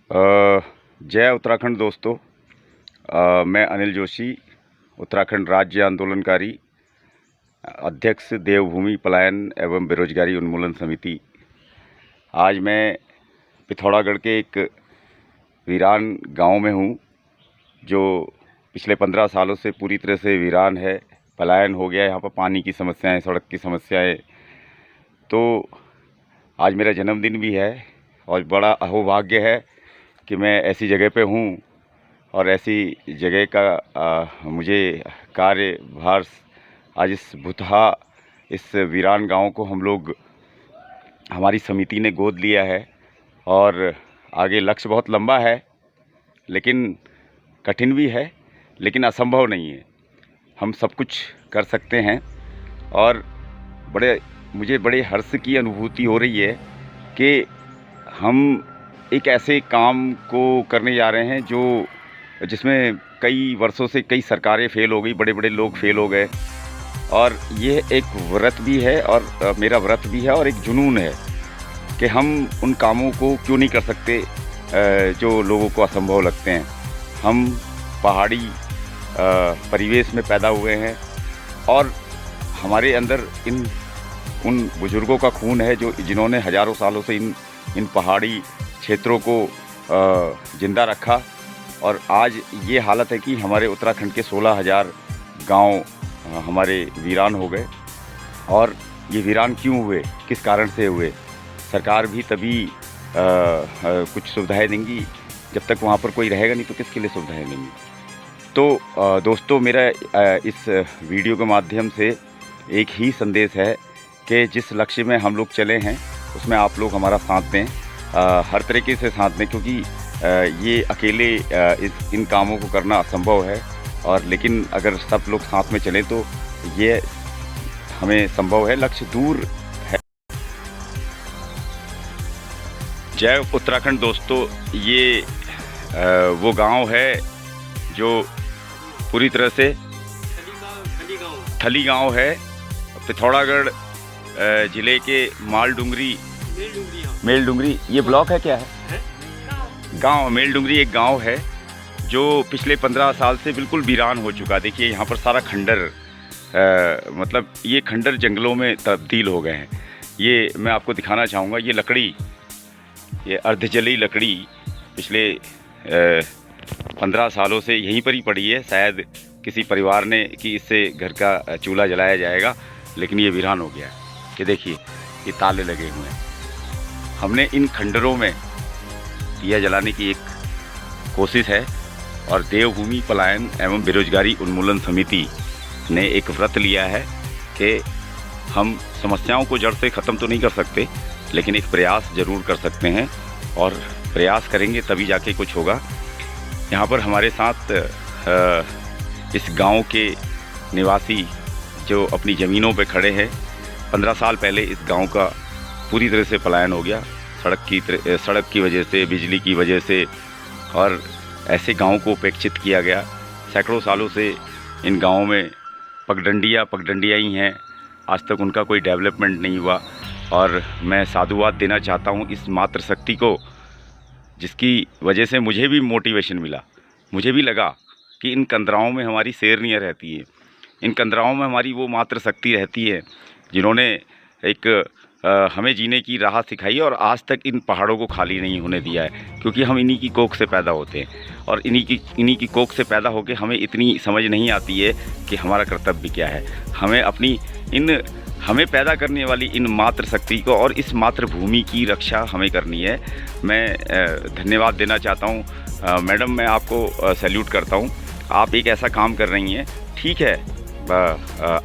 जय उत्तराखंड दोस्तों। मैं अनिल जोशी, उत्तराखंड राज्य आंदोलनकारी अध्यक्ष देवभूमि पलायन एवं बेरोजगारी उन्मूलन समिति। आज मैं पिथौरागढ़ के एक वीरान गांव में हूं, जो पिछले 15 सालों से पूरी तरह से वीरान है, पलायन हो गया है। यहाँ पर पानी की समस्याएं, सड़क की समस्याएं। तो आज मेरा जन्मदिन भी है और बड़ा अहोभाग्य है कि मैं ऐसी जगह पे हूँ और ऐसी जगह का मुझे कार्यभार आज इस भुतहा, इस वीरान गांव को हम लोग, हमारी समिति ने गोद लिया है। और आगे लक्ष्य बहुत लंबा है, लेकिन कठिन भी है, लेकिन असंभव नहीं है। हम सब कुछ कर सकते हैं। और मुझे बड़े हर्ष की अनुभूति हो रही है कि हम एक ऐसे काम को करने जा रहे हैं जिसमें कई वर्षों से कई सरकारें फेल हो गई, बड़े बड़े लोग फेल हो गए। और ये एक व्रत भी है, और मेरा व्रत भी है, और एक जुनून है कि हम उन कामों को क्यों नहीं कर सकते जो लोगों को असंभव लगते हैं। हम पहाड़ी परिवेश में पैदा हुए हैं और हमारे अंदर उन बुजुर्गों का खून है जिन्होंने हज़ारों सालों से इन पहाड़ी क्षेत्रों को जिंदा रखा। और आज ये हालत है कि हमारे उत्तराखंड के 16,000 गांव हमारे वीरान हो गए। और ये वीरान क्यों हुए, किस कारण से हुए? सरकार भी तभी कुछ सुविधाएं देंगी जब तक वहाँ पर कोई रहेगा नहीं, तो किसके लिए सुविधाएं देंगी? तो दोस्तों, मेरा इस वीडियो के माध्यम से एक ही संदेश है कि जिस लक्ष्य में हम लोग चले हैं उसमें आप लोग हमारा साथ दें, हर तरीके से साथ दें, क्योंकि ये अकेले इन कामों को करना असंभव है। और लेकिन अगर सब लोग साथ में चलें तो ये हमें संभव है, लक्ष्य दूर है। जय उत्तराखंड दोस्तों, ये वो गांव है जो पूरी तरह से थली गांव है। पिथौरागढ़ ज़िले के मेलडुंगरी ये ब्लॉक है, क्या है? गांव मेलडुंगरी एक गांव है जो पिछले 15 साल से बिल्कुल वीरान हो चुका। देखिए यहाँ पर सारा खंडर, मतलब ये खंडर जंगलों में तब्दील हो गए हैं। ये मैं आपको दिखाना चाहूँगा। ये लकड़ी, ये अर्धजली लकड़ी पिछले 15 सालों से यहीं पर ही पड़ी है। शायद किसी परिवार ने कि इससे घर का चूल्हा जलाया जाएगा, लेकिन ये वीरान हो गया है। कि देखिए ये ताले लगे हुए हैं। हमने इन खंडरों में दिया जलाने की एक कोशिश है, और देवभूमि पलायन एवं बेरोजगारी उन्मूलन समिति ने एक व्रत लिया है कि हम समस्याओं को जड़ से ख़त्म तो नहीं कर सकते, लेकिन एक प्रयास ज़रूर कर सकते हैं, और प्रयास करेंगे तभी जाके कुछ होगा। यहाँ पर हमारे साथ इस गांव के निवासी जो अपनी ज़मीनों पे खड़े हैं। 15 साल पहले इस गांव का पूरी तरह से पलायन हो गया, सड़क की वजह से, बिजली की वजह से, और ऐसे गांव को उपेक्षित किया गया। सैकड़ों सालों से इन गांवों में पगडंडियाँ ही हैं। आज तक उनका कोई डेवलपमेंट नहीं हुआ। और मैं साधुवाद देना चाहता हूं इस मातृशक्ति को, जिसकी वजह से मुझे भी मोटिवेशन मिला। मुझे भी लगा कि इन कंदराओं में हमारी शेरनियाँ रहती हैं, इन कंदराओं में हमारी वो मातृशक्ति रहती है जिन्होंने एक हमें जीने की राह सिखाई, और आज तक इन पहाड़ों को खाली नहीं होने दिया है, क्योंकि हम इन्हीं की कोख से पैदा होते हैं। और इन्हीं की कोख से पैदा होकर हमें इतनी समझ नहीं आती है कि हमारा कर्तव्य क्या है। हमें पैदा करने वाली इन मातृशक्ति को और इस मातृभूमि की रक्षा हमें करनी है। मैं धन्यवाद देना चाहता हूँ। मैडम, मैं आपको सैल्यूट करता हूँ। आप एक ऐसा काम कर रही हैं, ठीक है,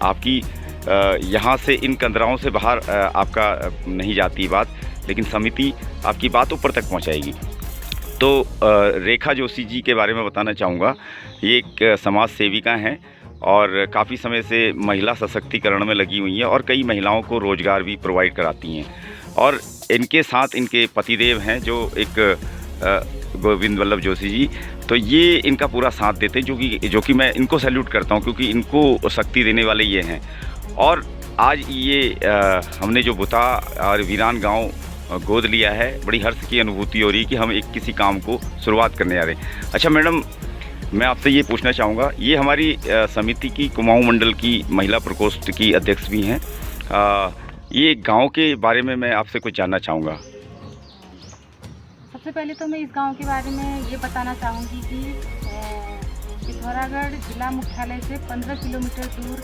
आपकी यहाँ से इन कंदराओं से बाहर आपका नहीं जाती बात, लेकिन समिति आपकी बात ऊपर तक पहुँचाएगी। तो रेखा जोशी जी के बारे में बताना चाहूँगा। ये एक समाज सेविका हैं और काफ़ी समय से महिला सशक्तिकरण में लगी हुई हैं, और कई महिलाओं को रोज़गार भी प्रोवाइड कराती हैं। और इनके साथ इनके पतिदेव हैं जो एक गोविंद वल्लभ जोशी जी, तो ये इनका पूरा साथ देते हैं, जो कि मैं इनको सैल्यूट करता हूँ, क्योंकि इनको शक्ति देने वाले ये हैं। और आज ये हमने जो बुता और वीरान गांव गोद लिया है, बड़ी हर्ष की अनुभूति हो रही है कि हम एक किसी काम को शुरुआत करने जा रहे हैं। अच्छा मैडम, मैं आपसे ये पूछना चाहूँगा, ये हमारी समिति की कुमाऊं मंडल की महिला प्रकोष्ठ की अध्यक्ष भी हैं। ये गांव के बारे में मैं आपसे कुछ जानना चाहूँगा। सबसे पहले तो मैं इस गांव के बारे में ये बताना चाहूँगी कि पिथौरागढ़ जिला मुख्यालय से 15 किलोमीटर दूर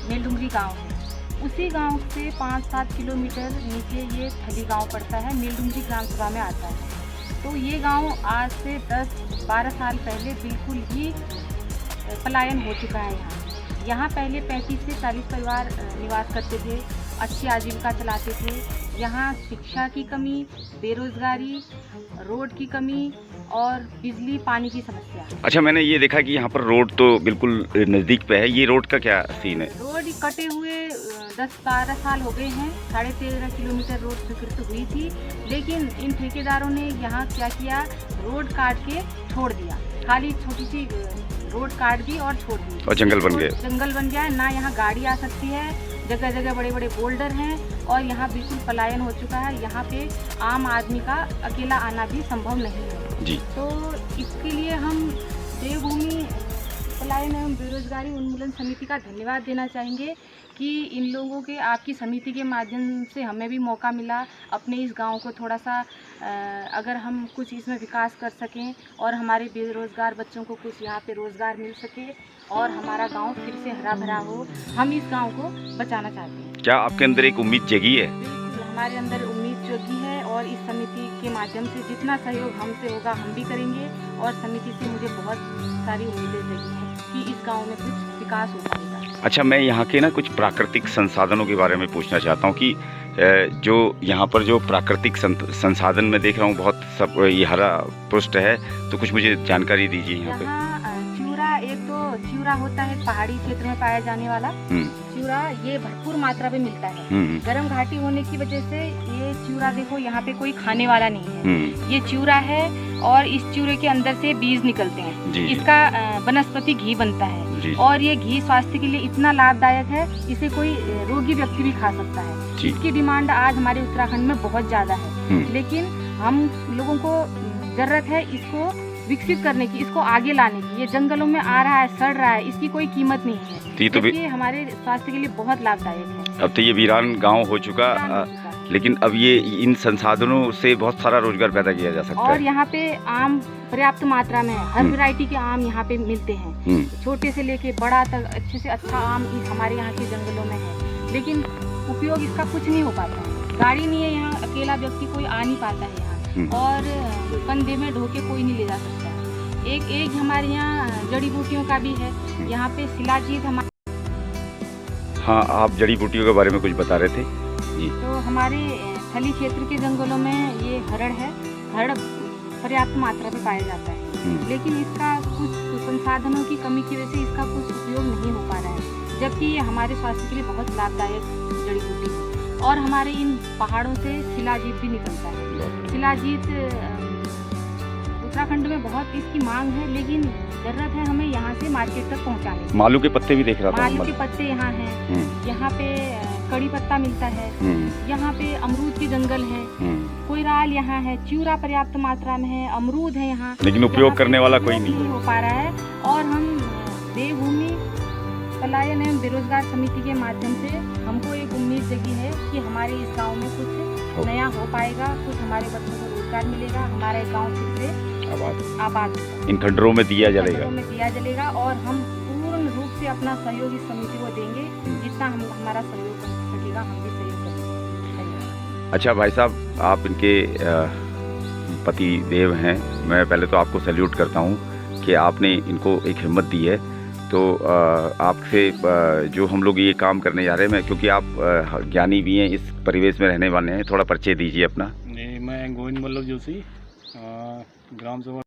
मेलडुंगरी गांव है। उसी गांव से 5-7 किलोमीटर नीचे ये थली गांव पड़ता है, मेलडुंगरी ग्राम सभा में आता है। तो ये गांव आज से 10-12 साल पहले बिल्कुल ही पलायन हो चुका है। यहाँ पहले 35 से 40 परिवार निवास करते थे, अच्छी आजीविका चलाते थे। यहाँ शिक्षा की कमी, बेरोजगारी, रोड की कमी और बिजली पानी की समस्या। अच्छा, मैंने ये देखा कि यहाँ पर रोड तो बिल्कुल नज़दीक पे है, ये रोड का क्या सीन है? रोड कटे हुए 10-12 साल हो गए हैं। 13.5 किलोमीटर रोड स्वीकृत हुई थी, लेकिन इन ठेकेदारों ने यहाँ क्या किया, रोड काट के छोड़ दिया। खाली छोटी सी रोड काट दी और छोड़ दी और जंगल बन गए। जंगल बन गया है, ना यहाँ गाड़ी आ सकती है, जगह जगह बड़े बड़े बोल्डर हैं और यहाँ बिल्कुल पलायन हो चुका है। यहाँ पे आम आदमी का अकेला आना भी संभव नहीं है जी। तो इसके लिए हम देवभूमि पलायन एवं बेरोजगारी उन्मूलन समिति का धन्यवाद देना चाहेंगे कि इन लोगों के, आपकी समिति के माध्यम से हमें भी मौका मिला अपने इस गांव को थोड़ा सा अगर हम कुछ इसमें विकास कर सकें और हमारे बेरोजगार बच्चों को कुछ यहाँ पे रोज़गार मिल सके और हमारा गांव फिर से हरा भरा हो। हम इस गांव को बचाना चाहते हैं। क्या आपके अंदर एक उम्मीद जगी है? बिल्कुल, हमारे अंदर उम्मीद जगी है और इस समिति के माध्यम से जितना सहयोग हमसे होगा हम भी करेंगे और समिति से मुझे बहुत सारी उम्मीदें जगी हैं कि इस गाँव में कुछ विकास हो पाएगा। अच्छा, मैं यहाँ के ना कुछ प्राकृतिक संसाधनों के बारे में पूछना चाहता हूँ कि जो यहाँ पर जो प्राकृतिक संसाधन मैं देख रहा हूँ, बहुत सब ये हरा पुष्ट है, तो कुछ मुझे जानकारी दीजिए यहाँ पे। चिवड़ा, एक तो चिवड़ा होता है पहाड़ी क्षेत्र में पाया जाने वाला चिवड़ा, ये भरपूर मात्रा में मिलता है। गर्म घाटी होने की वजह से ये चिवड़ा, देखो यहाँ पे कोई खाने वाला नहीं है, ये चिवड़ा है और इस चिवड़े के अंदर से बीज निकलते हैं। इसका वनस्पति घी बनता है और ये घी स्वास्थ्य के लिए इतना लाभदायक है, इसे कोई रोगी व्यक्ति भी खा सकता है। इसकी डिमांड आज हमारे उत्तराखंड में बहुत ज्यादा है, लेकिन हम लोगों को जरूरत है इसको विकसित करने की, इसको आगे लाने की। ये जंगलों में आ रहा है, सड़ रहा है, इसकी कोई कीमत नहीं है, तो ये हमारे स्वास्थ्य के लिए बहुत लाभदायक है। अब तो ये वीरान गांव हो चुका, लेकिन अब ये इन संसाधनों से बहुत सारा रोजगार पैदा किया जा सकता है। और यहाँ पे आम पर्याप्त मात्रा में है, हर वैरायटी के आम यहाँ पे मिलते हैं, छोटे से लेके बड़ा तक अच्छे से अच्छा आम हमारे यहाँ के जंगलों में है, लेकिन उपयोग इसका कुछ नहीं हो पाता है। गाड़ी नहीं है यहाँ, अकेला व्यक्ति कोई आ नहीं पाता है यहाँ, और कंधे में ढोके कोई नहीं ले जा सकता है। एक हमारे यहाँ जड़ी बूटियों का भी है, यहाँ पे शिलाजीत हमारे। हाँ, आप जड़ी बूटियों के बारे में कुछ बता रहे थे जी। तो हमारे थली क्षेत्र के जंगलों में ये हरड़ है, हरड़ पर्याप्त मात्रा में पाया जाता है, लेकिन इसका कुछ संसाधनों की कमी की वजह से इसका कुछ उपयोग नहीं हो पा रहा है, जबकि ये हमारे स्वास्थ्य के लिए बहुत लाभदायक जड़ी बूटी है। और हमारे इन पहाड़ों से शिलाजीत भी निकलता है। शिलाजीत उत्तराखंड में बहुत इसकी मांग है, लेकिन जरूरत है हमें यहाँ से मार्केट तक पहुँचाने की। मालू के पत्ते भी देख रहा था। मालू के पत्ते यहाँ हैं, यहाँ पे कड़ी पत्ता मिलता है, यहाँ पे अमरूद के जंगल है, कोयराल यहाँ है, चिवड़ा पर्याप्त मात्रा में है, अमरूद है यहाँ, लेकिन उपयोग करने वाला कोई नहीं हो पा रहा है। और हम देवभूमि पलायन एवं बेरोजगार समिति के माध्यम से हमको एक उम्मीद जगी है कि हमारे इस गांव में कुछ नया हो पाएगा, कुछ हमारे बच्चों को रोजगार मिलेगा, हमारा एक गांव फिर से आबाद इन खंडरों में दिया जलेगा और हम पूर्ण रूप से अपना सहयोग इस समिति को देंगे, जितना हम हमारा सहयोग कर सकेगा हम भी सहयोग करेंगे। अच्छा भाई साहब, आप इनके पति देव हैं, मैं पहले तो आपको सैल्यूट करता हूँ कि आपने इनको एक हिम्मत दी है। तो आपसे जो हम लोग ये काम करने जा रहे हैं, मैं क्योंकि आप ज्ञानी भी हैं, इस परिवेश में रहने वाले हैं, थोड़ा परिचय दीजिए अपना। मैं गोविंद वल्लभ जोशी, ग्राम सभा